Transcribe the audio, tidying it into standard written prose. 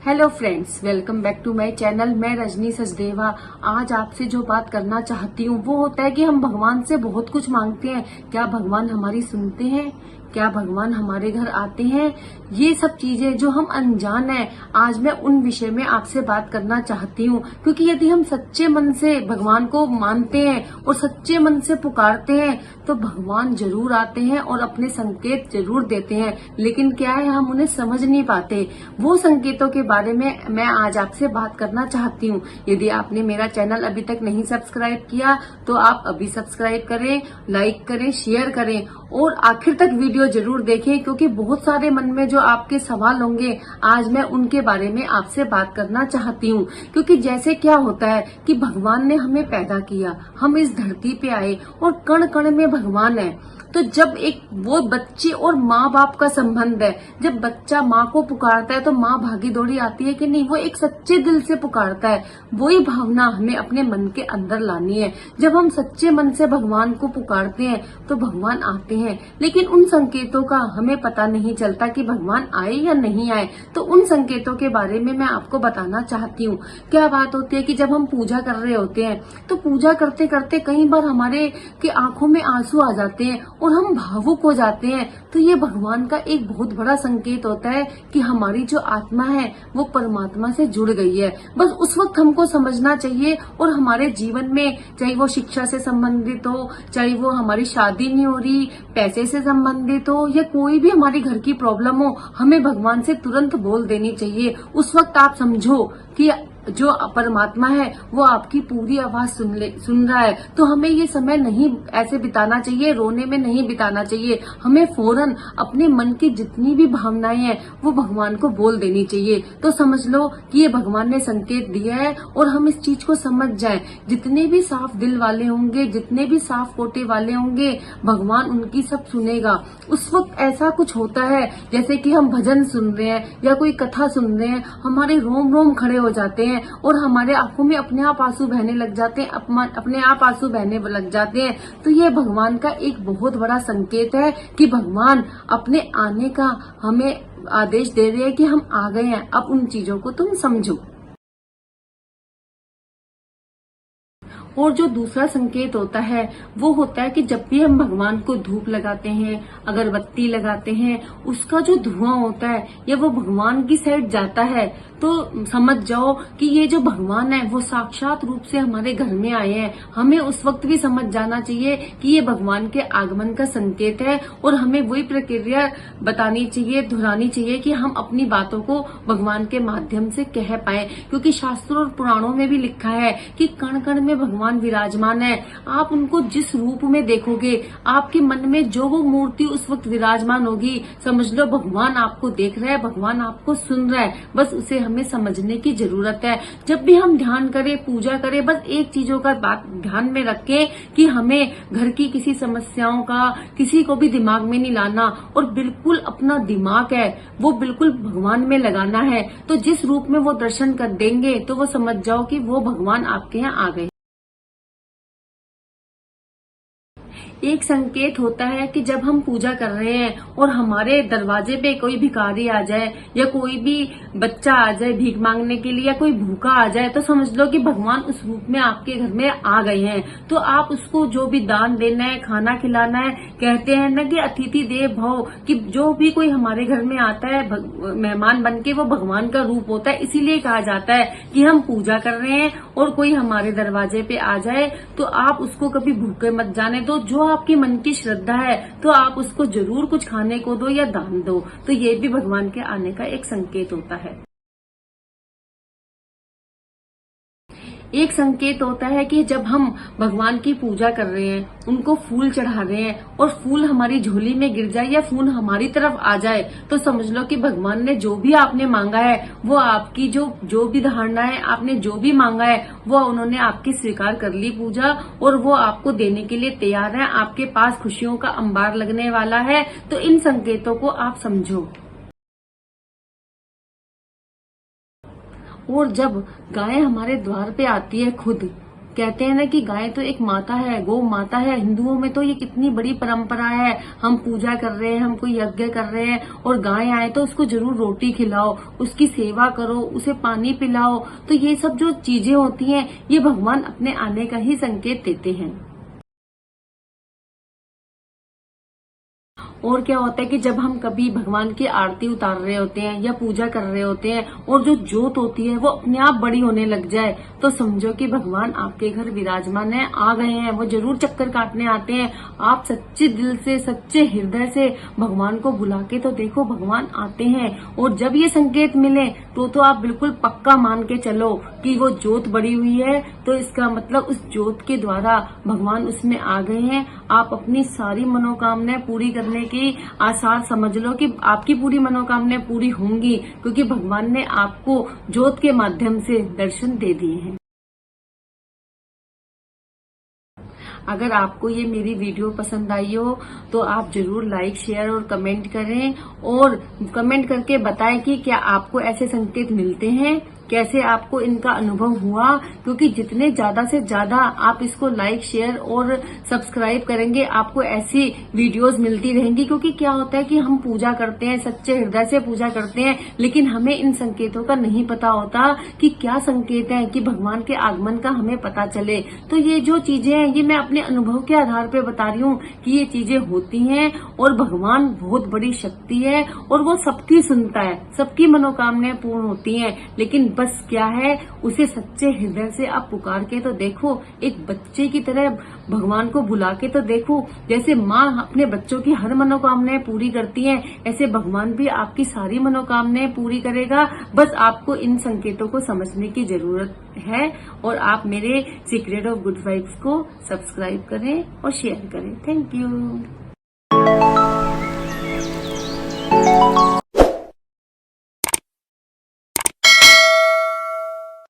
Hello friends, welcome back to my channel. मैं रजनी सचदेवा। आज आपसे जो बात करना चाहती हूँ वो होता है कि हम भगवान से बहुत कुछ मांगते हैं। क्या भगवान हमारी सुनते हैं? क्या भगवान हमारे घर आते हैं? ये सब चीजें जो हम अनजान हैं, आज मैं उन विषय में आपसे बात करना चाहती हूँ। क्योंकि यदि हम सच्चे मन से भगवान को मानते हैं और सच्चे मन से पुकारते हैं तो भगवान जरूर आते हैं और अपने संकेत जरूर देते हैं। लेकिन क्या है, हम उन्हें समझ नहीं पाते। वो संकेतों के बारे में मैं आज आपसे बात करना चाहती हूँ। यदि आपने मेरा चैनल अभी तक नहीं सब्सक्राइब किया तो आप अभी सब्सक्राइब करें, लाइक करें, शेयर करें और आखिर तक वीडियो जरूर देखें। क्योंकि बहुत सारे मन में जो आपके सवाल होंगे, आज मैं उनके बारे में आपसे बात करना चाहती हूँ। क्योंकि जैसे क्या होता है कि भगवान ने हमें पैदा किया, हम इस धरती पे आए और कण कण में भगवान है। तो जब एक वो बच्चे और माँ बाप का संबंध है, जब बच्चा माँ को पुकारता है तो माँ भागी दौड़ी आती है कि नहीं, वो एक सच्चे दिल से पुकारता है। वही भावना हमें अपने मन के अंदर लानी है। जब हम सच्चे मन से भगवान को पुकारते हैं तो भगवान आते हैं। लेकिन उन संकेतों का हमें पता नहीं चलता कि भगवान आए या नहीं आए। तो उन संकेतों के बारे में मैं आपको बताना चाहती हूँ। क्या बात होती है कि जब हम पूजा कर रहे होते हैं तो पूजा करते करते कई बार हमारे की आंखों में आंसू आ जाते हैं और हम भावुक हो जाते हैं। तो ये भगवान का एक बहुत बड़ा संकेत होता है कि हमारी जो आत्मा है वो परमात्मा से जुड़ गई है। बस उस वक्त हमको समझना चाहिए। और हमारे जीवन में, चाहे वो शिक्षा से संबंधित हो, चाहे वो हमारी शादी नहीं हो रही, पैसे से संबंधित हो, या कोई भी हमारी घर की प्रॉब्लम हो, हमें भगवान से तुरंत बोल देनी चाहिए। उस वक्त आप समझो कि जो परमात्मा है वो आपकी पूरी आवाज सुन रहा है। तो हमें ये समय नहीं ऐसे बिताना चाहिए, रोने में नहीं बिताना चाहिए। हमें फौरन अपने मन की जितनी भी भावनाएं हैं वो भगवान को बोल देनी चाहिए। तो समझ लो कि ये भगवान ने संकेत दिया है और हम इस चीज को समझ जाएं। जितने भी साफ दिल वाले होंगे, जितने भी साफ कोटे वाले होंगे, भगवान उनकी सब सुनेगा। उस वक्त ऐसा कुछ होता है जैसे कि हम भजन सुन रहे हैं या कोई कथा सुन रहे हैं, हमारे रोम रोम खड़े हो जाते हैं और हमारे आंखों में अपने आप आंसू बहने लग जाते हैं, अपने आप आंसू बहने लग जाते हैं। तो ये भगवान का एक बहुत बड़ा संकेत है कि भगवान अपने आने का हमें आदेश दे रहे हैं कि हम आ गए हैं। अब उन चीजों को तुम समझो। और जो दूसरा संकेत होता है वो होता है कि जब भी हम भगवान को धूप लगाते हैं, अगरबत्ती लगाते हैं, उसका जो धुआं होता है या वो भगवान की साइड जाता है, तो समझ जाओ कि ये जो भगवान है वो साक्षात रूप से हमारे घर में आए हैं। हमें उस वक्त भी समझ जाना चाहिए कि ये भगवान के आगमन का संकेत है और हमें वही प्रक्रिया बतानी चाहिए, दोहरानी चाहिए कि हम अपनी बातों को भगवान के माध्यम से कह पाए। क्योंकि शास्त्रों और पुराणों में भी लिखा है कि कण कण में भगवान विराजमान है। आप उनको जिस रूप में देखोगे, आपके मन में जो वो मूर्ति उस वक्त विराजमान होगी, समझ लो भगवान आपको देख रहा है, भगवान आपको सुन रहा है। बस उसे हमें समझने की जरूरत है। जब भी हम ध्यान करें, पूजा करें, बस एक चीजों का बात ध्यान में रखें कि हमें घर की किसी समस्याओं का किसी को भी दिमाग में नहीं लाना और बिल्कुल अपना दिमाग है वो बिल्कुल भगवान में लगाना है। तो जिस रूप में वो दर्शन कर देंगे तो वो समझ जाओ कि वो भगवान आपके यहाँ आ गए। एक संकेत होता है कि जब हम पूजा कर रहे हैं और हमारे दरवाजे पे कोई भिखारी आ जाए या कोई भी बच्चा आ जाए भीख मांगने के लिए या कोई भूखा आ जाए, तो समझ लो कि भगवान उस रूप में आपके घर में आ गए हैं। तो आप उसको जो भी दान देना है, खाना खिलाना है, कहते हैं ना कि अतिथि देव भव, कि जो भी कोई हमारे घर में आता है मेहमान बन के, वो भगवान का रूप होता है। इसीलिए कहा जाता है कि हम पूजा कर रहे हैं और कोई हमारे दरवाजे पे आ जाए तो आप उसको कभी भूखे मत जाने दो। जो आपके मन की श्रद्धा है तो आप उसको जरूर कुछ खाने को दो या दान दो। तो ये भी भगवान के आने का एक संकेत होता है। एक संकेत होता है कि जब हम भगवान की पूजा कर रहे हैं, उनको फूल चढ़ा रहे हैं और फूल हमारी झोली में गिर जाए या फूल हमारी तरफ आ जाए, तो समझ लो कि भगवान ने जो भी आपने मांगा है वो आपकी जो भी धारणा है, आपने जो भी मांगा है वो उन्होंने आपकी स्वीकार कर ली पूजा, और वो आपको देने के लिए तैयार है। आपके पास खुशियों का अंबार लगने वाला है। तो इन संकेतों को आप समझो। और जब गाय हमारे द्वार पे आती है खुद, कहते हैं ना कि गाय तो एक माता है, गौ माता है। हिंदुओं में तो ये कितनी बड़ी परंपरा है। हम पूजा कर रहे हैं, हम कोई यज्ञ कर रहे हैं और गाय आए तो उसको जरूर रोटी खिलाओ, उसकी सेवा करो, उसे पानी पिलाओ। तो ये सब जो चीजें होती हैं, ये भगवान अपने आने का ही संकेत देते हैं। और क्या होता है कि जब हम कभी भगवान की आरती उतार रहे होते हैं या पूजा कर रहे होते हैं और जो ज्योत होती है वो अपने आप बड़ी होने लग जाए, तो समझो कि भगवान आपके घर विराजमान है, आ गए हैं। वो जरूर चक्कर काटने आते हैं। आप सच्चे दिल से, सच्चे हृदय से भगवान को बुला के तो देखो, भगवान आते हैं। और जब ये संकेत मिले तो आप बिल्कुल पक्का मान के चलो कि वो ज्योत बड़ी हुई है, तो इसका मतलब उस ज्योत के द्वारा भगवान उसमें आ गए हैं। आप अपनी सारी मनोकामनाएं पूरी करने की आसार समझ लो कि आपकी पूरी मनोकामनाएं पूरी होंगी, क्योंकि भगवान ने आपको ज्योत के माध्यम से दर्शन दे दिए हैं। अगर आपको ये मेरी वीडियो पसंद आई हो तो आप जरूर लाइक, शेयर और कमेंट करें, और कमेंट करके बताएं कि क्या आपको ऐसे संकेत मिलते हैं, कैसे आपको इनका अनुभव हुआ। क्योंकि जितने ज्यादा से ज्यादा आप इसको लाइक, शेयर और सब्सक्राइब करेंगे, आपको ऐसी वीडियोस मिलती रहेंगी। क्योंकि क्या होता है कि हम पूजा करते हैं, सच्चे हृदय से पूजा करते हैं, लेकिन हमें इन संकेतों का नहीं पता होता कि क्या संकेत है, कि भगवान के आगमन का हमें पता चले। तो ये जो चीजें हैं, ये मैं अपने अनुभव के आधार पर बता रही हूँ कि ये चीजें होती हैं। और भगवान बहुत बड़ी शक्ति है और वो सबकी सुनता है, सबकी मनोकामनाएं पूर्ण होती हैं। लेकिन बस क्या है, उसे सच्चे हृदय से आप पुकार के तो देखो, एक बच्चे की तरह भगवान को बुला के तो देखो। जैसे माँ अपने बच्चों की हर मनोकामनाएं पूरी करती है, ऐसे भगवान भी आपकी सारी मनोकामनाएं पूरी करेगा। बस आपको इन संकेतों को समझने की जरूरत है। और आप मेरे सीक्रेट ऑफ गुड वाइब्स को सब्सक्राइब करें और शेयर करें। Thank you.